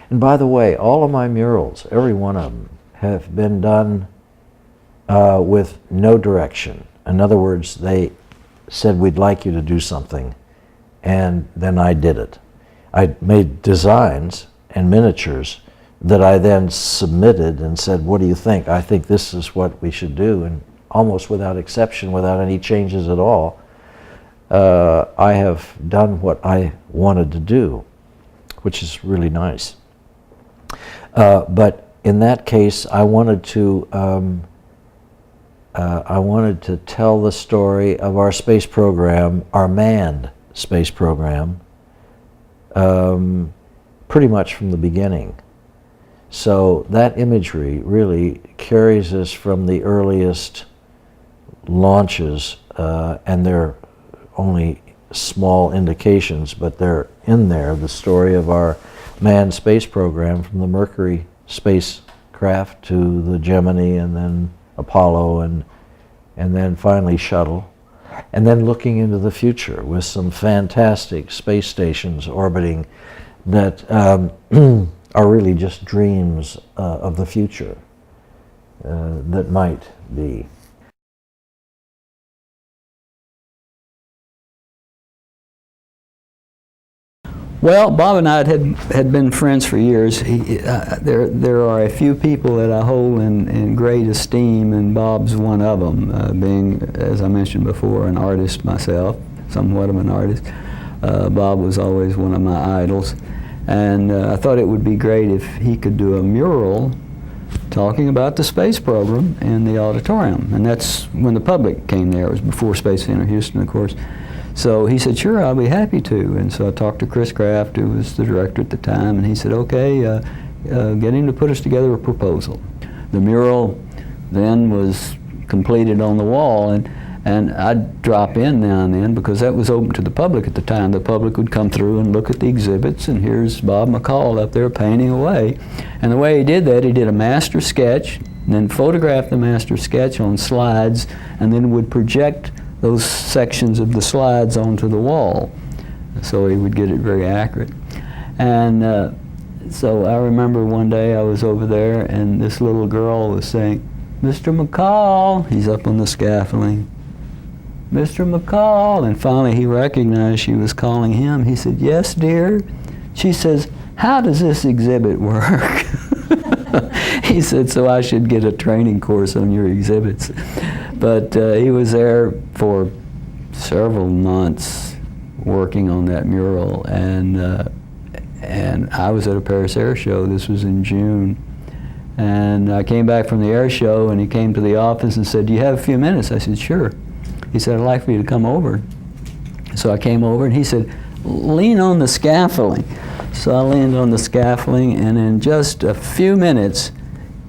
And by the way, all of my murals, every one of them, have been done with no direction. In other words, they said, we'd like you to do something, and then I did it. I made designs and miniatures that I then submitted and said, what do you think? I think this is what we should do. And almost without exception, without any changes at all, I have done what I wanted to do, which is really nice. But in that case, I wanted to tell the story of our space program, our manned space program, pretty much from the beginning. So that imagery really carries us from the earliest launches, and they're only small indications, but they're in there, the story of our manned space program from the Mercury spacecraft to the Gemini, and then Apollo, and then finally Shuttle, and then looking into the future with some fantastic space stations orbiting that are really just dreams of the future that might be. Well, Bob and I had been friends for years. There are a few people that I hold in great esteem, and Bob's one of them. Being, as I mentioned before, an artist myself, somewhat of an artist. Bob was always one of my idols, and I thought it would be great if he could do a mural talking about the space program in the auditorium. And that's when the public came there. It was before Space Center Houston, of course. So he said, sure, I'll be happy to. And so I talked to Chris Kraft, who was the director at the time, and he said, okay, get him to put us together a proposal. The mural then was completed on the wall, and I'd drop in now and then because that was open to the public at the time. The public would come through and look at the exhibits, and here's Bob McCall up there painting away. And the way he did that, he did a master sketch, and then photographed the master sketch on slides, and then would project those sections of the slides onto the wall, so he would get it very accurate. And so I remember one day I was over there, and this little girl was saying, Mr. McCall, he's up on the scaffolding, Mr. McCall, and finally he recognized she was calling him. He said, yes, dear. She says, how does this exhibit work? He said, so I should get a training course on your exhibits. But he was there for several months working on that mural, and I was at a Paris Air Show. This was in June, and I came back from the air show, and he came to the office and said, do you have a few minutes? I said, sure. He said, I'd like for you to come over. So I came over, and he said, lean on the scaffolding. So I leaned on the scaffolding, and in just a few minutes,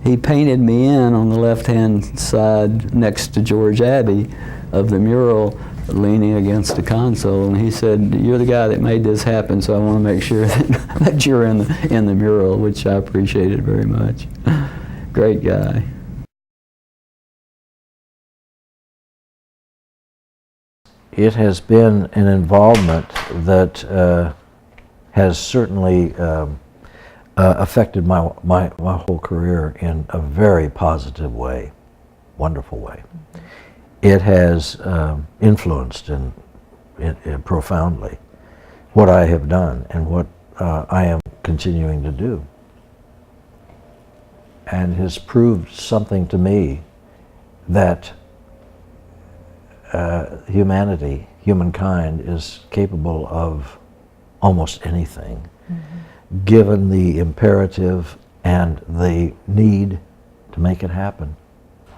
he painted me in on the left-hand side next to George Abbey of the mural, leaning against the console, and he said, you're the guy that made this happen, so I want to make sure that you're in the mural, which I appreciated very much. Great guy. It has been an involvement that has certainly affected my whole career in a very positive way, wonderful way. It has influenced in profoundly what I have done and what I am continuing to do, and has proved something to me that humankind is capable of almost anything, given the imperative and the need to make it happen.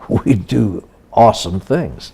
We do awesome things.